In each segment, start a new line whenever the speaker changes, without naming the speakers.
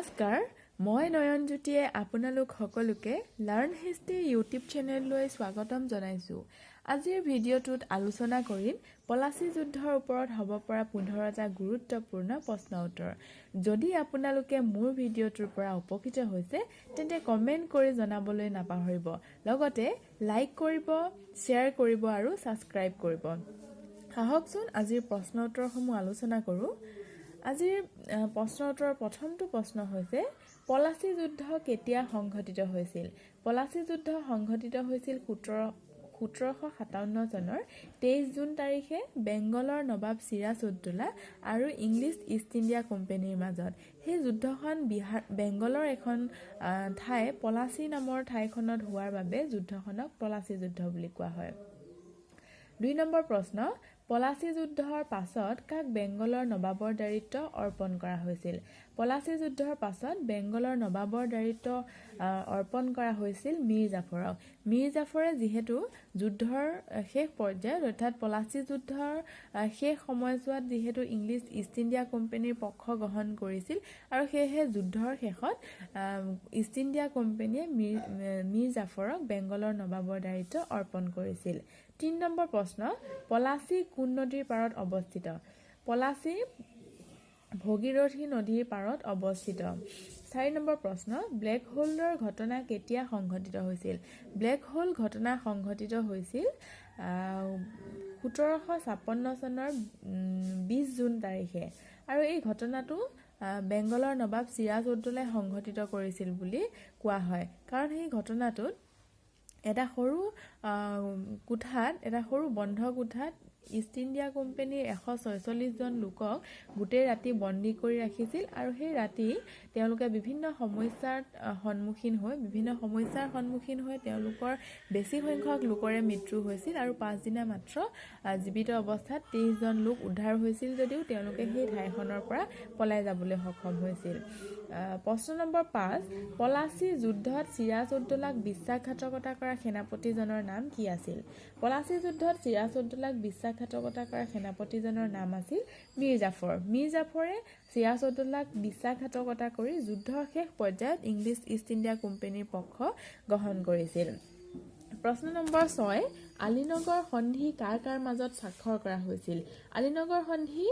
নমস্কাৰ মই নয়নজ্যোতিয়ে আপোনালোক সকলোকে লাৰ্ণ হিষ্ট্ৰী ইউটিউব চেনেললৈ স্বাগতম জনাইছো। আজিৰ ভিডিঅ'টোত আলোচনা কৰিম পলাচী যুদ্ধৰ ওপৰত হ'ব পৰা 15টা গুৰুত্বপূৰ্ণ প্ৰশ্ন উত্তৰ। যদি আপোনালোকে মোৰ ভিডিঅ'টোৰ পৰা উপকৃত হৈছে তেন্তে কমেন্ট কৰি জনাবলৈ নাপাহৰিব। লগতে লাইক কৰিব, শ্বেয়াৰ কৰিব আৰু সাবস্ক্ৰাইব কৰিব। আহকচোন আজিৰ প্ৰশ্ন উত্তৰসমূহ আলোচনা কৰোঁ। আজিৰ প্ৰশ্ন উত্তৰৰ প্ৰথমটো প্ৰশ্ন হৈছে পলাচী যুদ্ধ কেতিয়া সংঘটিত হৈছিল? পলাচী যুদ্ধ সংঘটিত হৈছিল 1757 চনৰ 23 জুন তাৰিখে বেংগলৰ নবাব চিৰাজউদ্দৌলা আৰু ইংলিছ ইষ্ট ইণ্ডিয়া কোম্পানীৰ মাজত। সেই যুদ্ধখন বেংগলৰ এখন ঠাই পলাচী নামৰ ঠাইখনত হোৱাৰ বাবে যুদ্ধখনক পলাচী যুদ্ধ বুলি কোৱা হয়। 2 নম্বৰ প্ৰশ্ন, পলাচী যুদ্ধৰ পাছত কাক বেংগলৰ নবাবৰ দায়িত্ব অৰ্পণ কৰা হৈছিল? পলাচী যুদ্ধৰ পাছত বেংগলৰ নবাবৰ দায়িত্ব অৰ্পণ কৰা হৈছিল মীৰ জাফৰক। মীৰ জাফৰে যিহেতু যুদ্ধৰ শেষ পৰ্যায়ত অৰ্থাৎ পলাচী যুদ্ধৰ শেষ সময়ছোৱাত যিহেতু ইংলিছ ইষ্ট ইণ্ডিয়া কোম্পানীৰ পক্ষ গ্ৰহণ কৰিছিল আৰু সেয়েহে যুদ্ধৰ শেষত ইষ্ট ইণ্ডিয়া কোম্পানীয়ে মীৰ জাফৰক বেংগলৰ নবাবৰ দায়িত্ব অৰ্পণ কৰিছিল। 3 নম্বৰ প্ৰশ্ন, পলাচী কোন নদীৰ পাৰত অৱস্থিত? পলাচী ভগীৰথী নদীৰ পাৰত অৱস্থিত। 4 নম্বৰ প্ৰশ্ন, ব্লেক হোলৰ ঘটনা কেতিয়া সংঘটিত হৈছিল? ব্লেক হোল ঘটনা সংঘটিত হৈছিল 1756 চনৰ 20 জুন তাৰিখে আৰু এই ঘটনাটো বেংগলৰ নবাব চিৰাজউদ্দৌলাই সংঘটিত কৰিছিল বুলি কোৱা হয়। কাৰণ সেই ঘটনাটোত এটা সৰু বন্ধ কোঠাত ইষ্ট ইণ্ডিয়া কোম্পানীৰ 146 জন লোকক গোটেই ৰাতি বন্দী কৰি ৰাখিছিল আৰু সেই ৰাতি তেওঁলোকে বিভিন্ন সমস্যাৰ সন্মুখীন হৈ তেওঁলোকৰ বেছি সংখ্যক লোকৰে মৃত্যু হৈছিল আৰু 5 দিনা মাত্ৰ জীৱিত অৱস্থাত 23 জন লোক উদ্ধাৰ হৈছিল যদিও তেওঁলোকে সেই ঠাইখনৰ পৰা পলাই যাবলৈ সক্ষম হৈছিল। প্ৰশ্ন নম্বৰ 5, পলাচী যুদ্ধত চিৰাজউদ্দৌলাক বিশ্বাসঘাতকতা কৰা সেনাপতিজনৰ নাম কি আছিল? পলাচী যুদ্ধত চিৰাজউদ্দৌলাক বিশ্বাসঘাতকতা কৰা সেনাপতিজনৰ নাম আছিল মীৰ জাফৰ। মীৰ জাফৰে চিৰাজউদ্দৌলাক বিশ্বাসঘাতকতা কৰি যুদ্ধৰ শেষ পৰ্যায়ত ইংলিছ ইষ্ট ইণ্ডিয়া কোম্পানীৰ পক্ষ গ্ৰহণ কৰিছিল। প্ৰশ্ন নম্বৰ 6, আলীনগৰ সন্ধি কাৰ কাৰ মাজত স্বাক্ষৰ কৰা হৈছিল? আলীনগৰ সন্ধি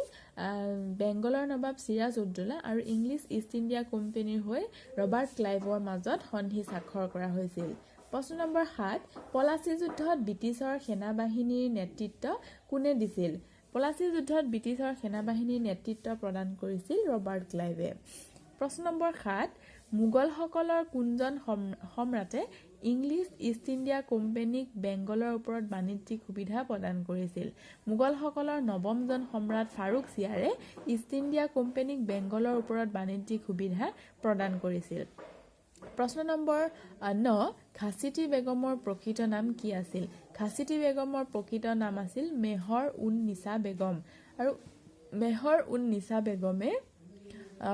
বেংগলৰ নবাব চিৰাজউদ্দৌলা আৰু ইংলিছ ইষ্ট ইণ্ডিয়া কোম্পানীৰ হৈ ৰবাৰ্ট ক্লাইভৰ মাজত সন্ধি স্বাক্ষৰ কৰা হৈছিল। প্ৰশ্ন নম্বৰ 7, পলাচী যুদ্ধত ব্ৰিটিছৰ সেনাবাহিনীৰ নেতৃত্ব কোনে দিছিল? পলাচী যুদ্ধত ব্ৰিটিছৰ সেনাবাহিনীৰ নেতৃত্ব প্ৰদান কৰিছিল ৰবাৰ্ট ক্লাইভে। প্ৰশ্ন নম্বৰ 7, মোগলসকলৰ কোনজন সম্ৰাটে ইংলিছ ইষ্ট ইণ্ডিয়া কোম্পানীক বেংগলৰ ওপৰত বাণিজ্যিক সুবিধা প্ৰদান কৰিছিল? মোগলসকলৰ 9জন সম্ৰাট ফাৰুক ছিয়াৰে ইষ্ট ইণ্ডিয়া কোম্পানীক বেংগলৰ ওপৰত বাণিজ্যিক সুবিধা প্ৰদান কৰিছিল। প্ৰশ্ন নম্বৰ 9, খাছিতি বেগমৰ প্ৰকৃত নাম কি আছিল? খাছিতি বেগমৰ প্ৰকৃত নাম আছিল মেহৰ উন নিছা বেগম আৰু মেহৰ উন নিছা বেগমে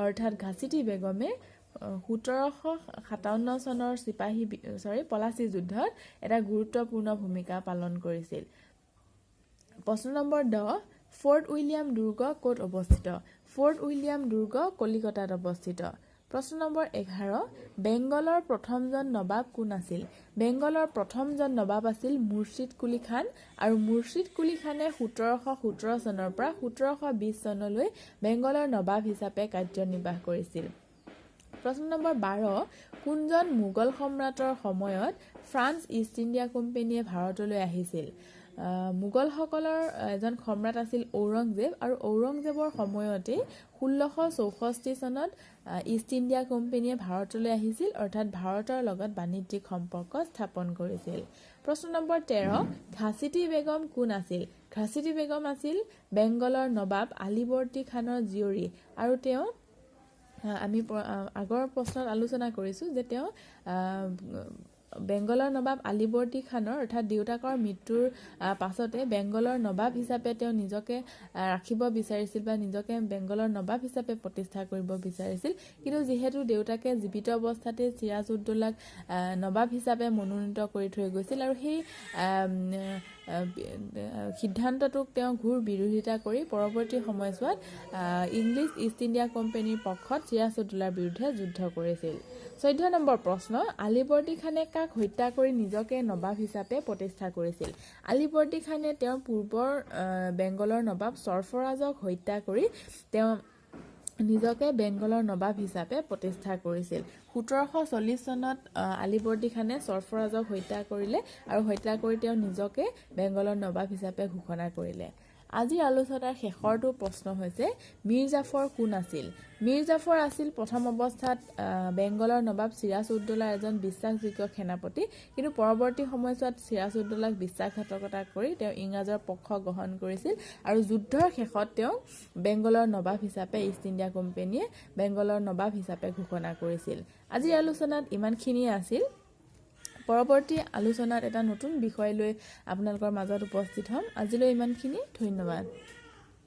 অৰ্থাৎ খাছিতি বেগমে 1757 চনৰ পলাচী যুদ্ধত এটা গুৰুত্বপূৰ্ণ ভূমিকা পালন কৰিছিল। প্ৰশ্ন নম্বৰ 10, ফৰ্ট উইলিয়াম দুৰ্গ ক'ত অৱস্থিত? ফৰ্ট উইলিয়াম দুৰ্গ কলিকতাত অৱস্থিত। প্ৰশ্ন নম্বৰ 11, বেংগলৰ প্ৰথমজন নবাব কোন আছিল? বেংগলৰ প্ৰথমজন নবাব আছিল মুৰ্ছিদ কুলি খান আৰু মুৰ্ছিদ কুলি খানে 1717 চনৰ পৰা 1720 চনলৈ বেংগলৰ নবাব হিচাপে কাৰ্যনিৰ্বাহ কৰিছিল। প্ৰশ্ন নম্বৰ 12, কোনজন মোগল সম্ৰাটৰ সময়ত ফ্ৰান্স ইষ্ট ইণ্ডিয়া কোম্পানীয়ে ভাৰতলৈ আহিছিল? মোগলসকলৰ এজন সম্ৰাট আছিল ঔৰংজেব আৰু ঔৰংজেবৰ সময়তে 1664 চনত ইষ্ট ইণ্ডিয়া কোম্পানীয়ে ভাৰতলৈ আহিছিল অৰ্থাৎ ভাৰতৰ লগত বাণিজ্যিক সম্পৰ্ক স্থাপন কৰিছিল। প্ৰশ্ন নম্বৰ 13, খাছিতি বেগম কোন আছিল? খাছিতি বেগম আছিল বেংগলৰ নবাব আলীবৰ্দী খানৰ জীয়ৰী আৰু তেওঁ আমি আগৰ প্ৰশ্নত আলোচনা কৰিছোঁ যে তেওঁ বেংগলৰ নবাব আলীবৰ্দী খানৰ অৰ্থাৎ দেউতাকৰ মৃত্যুৰ পাছতে বেংগলৰ নবাব হিচাপে তেওঁ নিজকে ৰাখিব বিচাৰিছিল বা নিজকে বেংগলৰ নবাব হিচাপে প্ৰতিষ্ঠা কৰিব বিচাৰিছিল। কিন্তু যিহেতু দেউতাকে জীৱিত অৱস্থাতে চিৰাজউদ্দৌলাক নবাব হিচাপে মনোনীত কৰি থৈ গৈছিল আৰু সেই সিদ্ধান্তটোক তেওঁ ঘূৰ বিৰোধিতা কৰি পৰৱৰ্তী সময়ছোৱাত ইংলিছ ইষ্ট ইণ্ডিয়া কোম্পানীৰ পক্ষত চিৰাজউদ্দৌলাৰ বিৰুদ্ধে যুদ্ধ কৰিছিল। 14 নম্বৰ প্ৰশ্ন, আলীবৰ্দী খানে কাক হত্যা কৰি নিজকে নবাব হিচাপে প্ৰতিষ্ঠা কৰিছিল? আলীবৰ্দী খানে তেওঁৰ পূৰ্বৰ বেংগলৰ নবাব সৰফৰাজক হত্যা কৰি তেওঁ নিজকে বেংগলৰ নবাব হিচাপে প্ৰতিষ্ঠা কৰিছিল। 1740 চনত আলীবৰ্দী খানে সৰফৰাজক হত্যা কৰিলে আৰু হত্যা কৰি তেওঁ নিজকে বেংগলৰ নবাব হিচাপে ঘোষণা কৰিলে। আজিৰ আলোচনাৰ শেষৰটো প্ৰশ্ন হৈছে মীৰ জাফৰ কোন আছিল? মীৰ জাফৰ আছিল প্ৰথম অৱস্থাত বেংগলৰ নবাব চিৰাজউদ্দৌলাৰ এজন বিশ্বাসযোগ্য সেনাপতি, কিন্তু পৰৱৰ্তী সময়ছোৱাত চিৰাজউদ্দৌলাক বিশ্বাসঘাতকতা কৰি তেওঁ ইংৰাজৰ পক্ষ গ্ৰহণ কৰিছিল আৰু যুদ্ধৰ শেষত তেওঁ বেংগলৰ নবাব হিচাপে ইষ্ট ইণ্ডিয়া কোম্পানীয়ে বেংগলৰ নবাব হিচাপে ঘোষণা কৰিছিল। আজিৰ আলোচনাত ইমানখিনিয়ে আছিল। পৰৱৰ্তী আলোচনাত এটা নতুন বিষয় লৈ আপোনালোকৰ মাজত উপস্থিত হ'ম। আজিলৈ ইমানখিনি, ধন্যবাদ।